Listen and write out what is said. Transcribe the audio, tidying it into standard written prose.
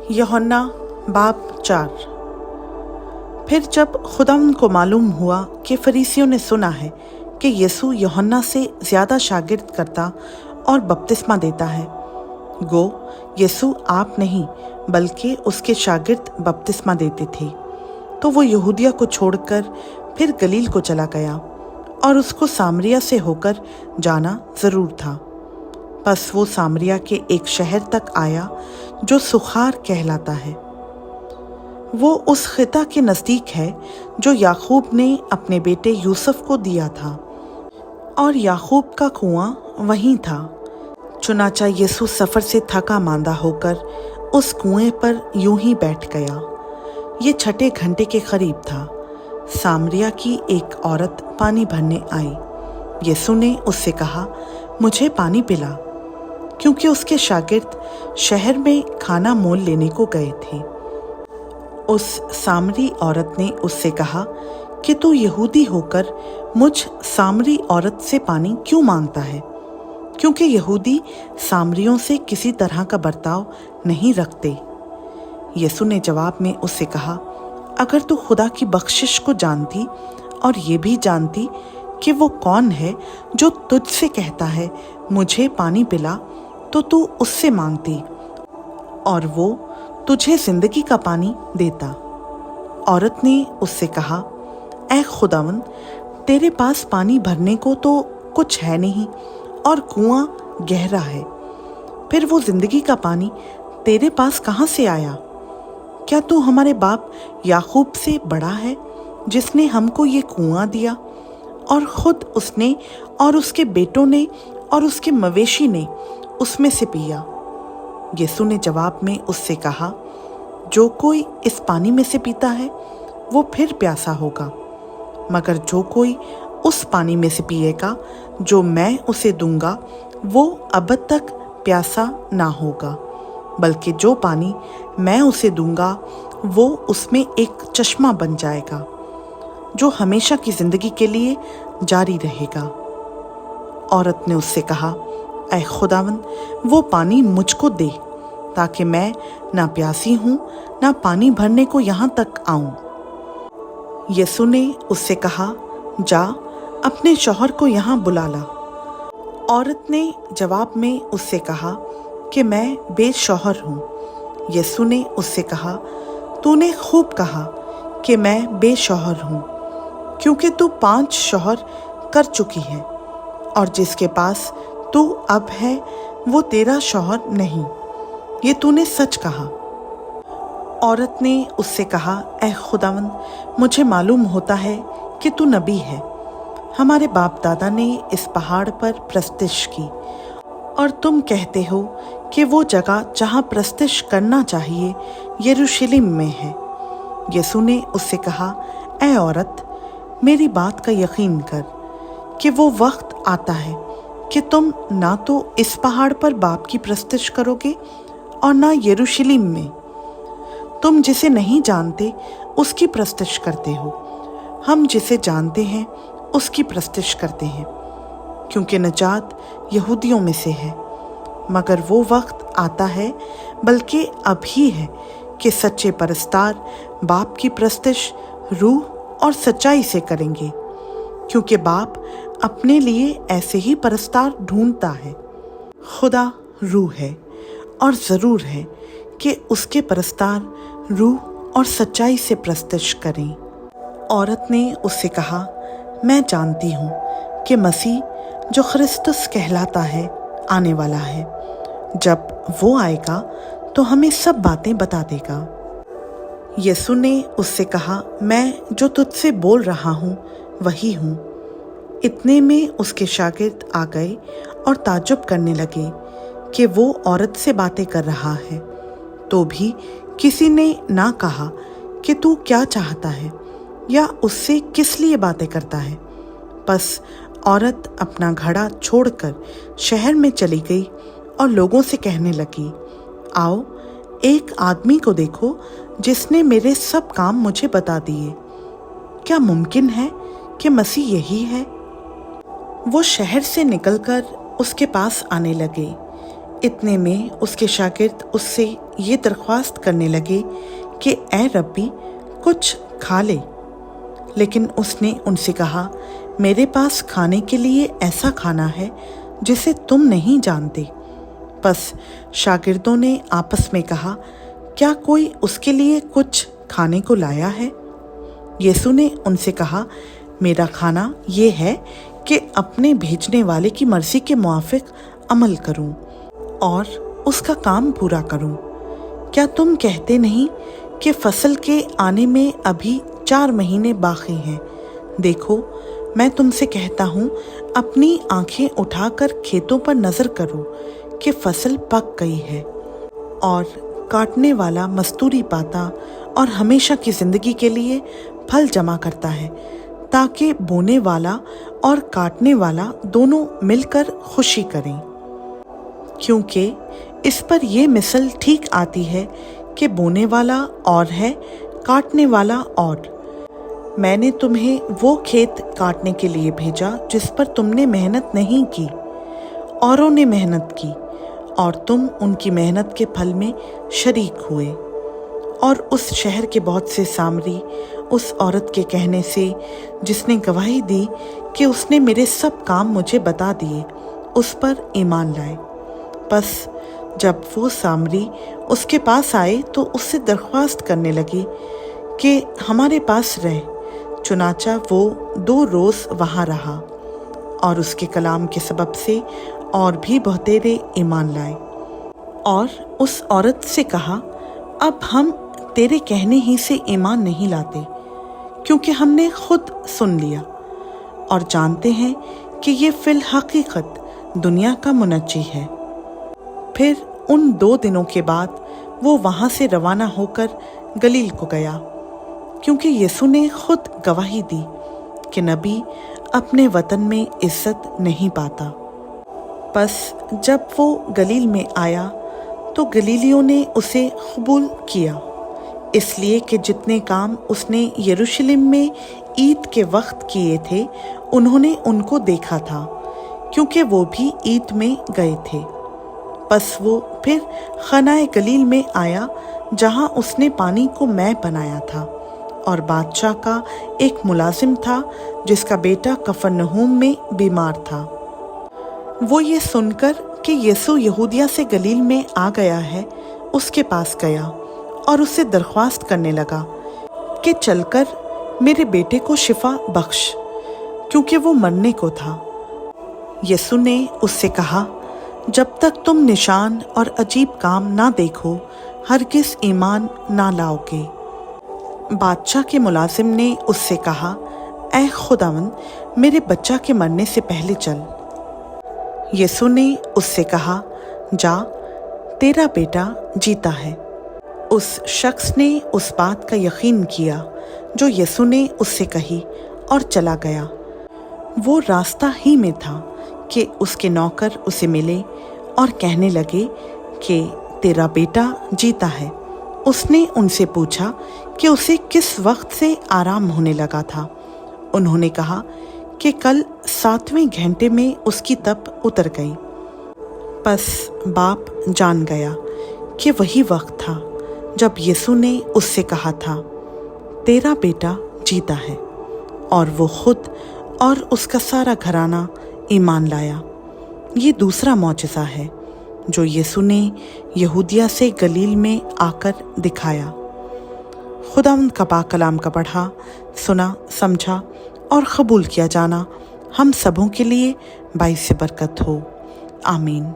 यूहन्ना बाब 4। फिर जब खुदावंद को मालूम हुआ कि फरीसियों ने सुना है कि यीशु यूहन्ना से ज़्यादा शागिर्द करता और बपतिस्मा देता है, गो यीशु आप नहीं बल्कि उसके शागिर्द बपतिस्मा देते थे, तो वो यहूदिया को छोड़कर फिर गलील को चला गया और उसको सामरिया से होकर जाना ज़रूर था। बस वो सामरिया के एक शहर तक आया जो सुखार कहलाता है। वो उस खिता के नज़दीक है जो याकूब ने अपने बेटे यूसुफ को दिया था, और याकूब का कुआं वहीं था। चुनाचा यीशु सफ़र से थका मांदा होकर उस कुएं पर यूं ही बैठ गया। ये 6 घंटे के करीब था। सामरिया की एक औरत पानी भरने आई। यीशु ने उससे कहा, मुझे पानी पिला, क्योंकि उसके शागिर्द शहर में खाना मोल लेने को गए थे। उस सामरी औरत ने उससे कहा कि तू यहूदी होकर मुझ सामरी औरत से पानी क्यों मांगता है, क्योंकि यहूदी सामरियों से किसी तरह का बर्ताव नहीं रखते। यीशु ने जवाब में उससे कहा, अगर तू खुदा की बख्शिश को जानती और ये भी जानती कि वो कौन है जो तुझसे कहता है मुझे पानी पिला, तो तू उससे मांगती और वो तुझे जिंदगी का पानी देता। औरत ने उससे कहा, ऐ खुदावंद, तेरे पास पानी भरने को तो कुछ है नहीं और कुआं गहरा है, फिर वो जिंदगी का पानी तेरे पास कहाँ से आया? क्या तू हमारे बाप याकूब से बड़ा है, जिसने हमको ये कुआं दिया, और खुद उसने और उसके बेटों ने और उसके मवेशी ने उसमें से पिया? यीशु ने जवाब में उससे कहा, जो कोई इस पानी में से पीता है वो फिर प्यासा होगा, मगर जो कोई उस पानी में से पिएगा जो मैं उसे दूंगा वो अब तक प्यासा ना होगा, बल्कि जो पानी मैं उसे दूंगा वो उसमें एक चश्मा बन जाएगा जो हमेशा की जिंदगी के लिए जारी रहेगा। औरत ने उससे कहा, ऐ खुदावंद, वो पानी मुझको दे, ताकि मैं ना प्यासी हूँ ना पानी भरने को यहाँ तक आऊँ। यीशु ने उससे कहा, जा अपने शौहर को यहाँ बुला ला। औरत ने जवाब में उससे कहा कि मैं बेशौहर हूँ। यीशु ने उससे कहा, तूने खूब कहा कि मैं बेशौहर हूँ, क्योंकि तू 5 शौहर कर चुकी है, और जिसके पास तू अब है वो तेरा शौहर नहीं। ये तूने सच कहा। औरत ने उससे कहा, ऐ खुदावंद, मुझे मालूम होता है कि तू नबी है। हमारे बाप दादा ने इस पहाड़ पर प्रस्तिश की, और तुम कहते हो कि वो जगह जहाँ प्रस्तिश करना चाहिए यरूशलेम में है। यीशु ने उससे कहा, ऐ औरत, मेरी बात का यकीन कर कि वो वक्त आता है कि तुम ना तो इस पहाड़ पर बाप की प्रस्तिश करोगे और ना यरूशलेम में। तुम जिसे नहीं जानते उसकी प्रस्तिश करते हो, हम जिसे जानते हैं उसकी प्रस्तिश करते हैं, क्योंकि नजात यहूदियों में से है। मगर वो वक्त आता है, बल्कि अभी है, कि सच्चे परस्तार बाप की प्रस्तिश रूह और सच्चाई से करेंगे, क्योंकि बाप अपने लिए ऐसे ही परस्तार ढूंढता है। खुदा रूह है, और ज़रूर है कि उसके परस्तार रूह और सच्चाई से प्रस्तिश करें। औरत ने उससे कहा, मैं जानती हूँ कि मसीह जो ख्रिस्तुस कहलाता है आने वाला है। जब वो आएगा तो हमें सब बातें बता देगा। यीशु ने उससे कहा, मैं जो तुझसे बोल रहा हूँ वही हूँ। इतने में उसके शागिर्द आ गए और ताज्जुब करने लगे कि वो औरत से बातें कर रहा है। तो भी किसी ने ना कहा कि तू क्या चाहता है या उससे किस लिए बातें करता है। बस औरत अपना घड़ा छोड़कर शहर में चली गई और लोगों से कहने लगी, आओ एक आदमी को देखो जिसने मेरे सब काम मुझे बता दिए। क्या मुमकिन है कि मसीह यही है? वो शहर से निकलकर उसके पास आने लगे। इतने में उसके शागिर्द उससे ये दरख्वास्त करने लगे कि ए रब्बी, कुछ खा ले। लेकिन उसने उनसे कहा, मेरे पास खाने के लिए ऐसा खाना है जिसे तुम नहीं जानते। बस शागिर्दों ने आपस में कहा, क्या कोई उसके लिए कुछ खाने को लाया है? यीशु ने उनसे कहा, मेरा खाना ये है कि अपने भेजने वाले की मर्जी के मुआफिक अमल करूं और उसका काम पूरा करूं। क्या तुम कहते नहीं कि फसल के आने में अभी 4 महीने बाकी हैं? देखो, मैं तुमसे कहता हूँ, अपनी आंखें उठाकर खेतों पर नजर करो कि फसल पक गई है और काटने वाला मजदूरी पाता और हमेशा की जिंदगी के लिए फल जमा करता है, ताकि बोने वाला और काटने वाला दोनों मिलकर खुशी करें। क्योंकि इस पर यह मिसल ठीक आती है कि बोने वाला और है, काटने वाला और। मैंने तुम्हें वो खेत काटने के लिए भेजा जिस पर तुमने मेहनत नहीं की, औरों ने मेहनत की, और तुम उनकी मेहनत के फल में शरीक हुए। और उस शहर के बहुत से सामरी उस औरत के कहने से, जिसने गवाही दी कि उसने मेरे सब काम मुझे बता दिए, उस पर ईमान लाए। बस जब वो सामरी उसके पास आए तो उससे दरख्वास्त करने लगे कि हमारे पास रह। चुनाचा वो 2 रोज़ वहाँ रहा और उसके कलाम के सबब से और भी बहुतेरे ईमान लाए। और उस औरत से कहा, अब हम तेरे कहने ही से ईमान नहीं लाते, क्योंकि हमने खुद सुन लिया और जानते हैं कि ये फिल हकीकत दुनिया का मुनज्जी है। फिर उन 2 दिनों के बाद वो वहाँ से रवाना होकर गलील को गया, क्योंकि यीशु ने खुद गवाही दी कि नबी अपने वतन में इज्जत नहीं पाता। बस जब वो गलील में आया तो गलीलियों ने उसे कबूल किया, इसलिए कि जितने काम उसने यरूशलेम में ईद के वक्त किए थे उन्होंने उनको देखा था, क्योंकि वो भी ईद में गए थे। बस वो फिर खनाए गलील में आया, जहाँ उसने पानी को मैं बनाया था, और बादशाह का एक मुलाजिम था जिसका बेटा कफरनहूम में बीमार था। वो ये सुनकर कि यीशु यहूदिया से गलील में आ गया है, उसके पास गया और उससे दरख्वास्त करने लगा कि चलकर मेरे बेटे को शिफा बख्श, क्योंकि वो मरने को था। यीशु ने उससे कहा, जब तक तुम निशान और अजीब काम ना देखो, हरगिज़ ईमान ना लाओगे। बादशाह के मुलाजिम ने उससे कहा, ऐ खुदावंद, मेरे बच्चा के मरने से पहले चल। यीशु ने उससे कहा, जा, तेरा बेटा जीता है। उस शख्स ने उस बात का यकीन किया जो यीशु ने उससे कही और चला गया। वो रास्ता ही में था कि उसके नौकर उसे मिले और कहने लगे कि तेरा बेटा जीता है। उसने उनसे पूछा कि उसे किस वक्त से आराम होने लगा था। उन्होंने कहा कि कल 7वें घंटे में उसकी तप उतर गई। बस बाप जान गया कि वही वक्त था जब यीशु ने उससे कहा था, तेरा बेटा जीता है, और वो खुद और उसका सारा घराना ईमान लाया। ये दूसरा मौजज़ा है जो यीशु ने यहूदिया से गलील में आकर दिखाया। खुदावंद का पाक कलाम का पढ़ा, सुना, समझा और कबूल किया जाना हम सबों के लिए बाइस बरकत हो। आमीन।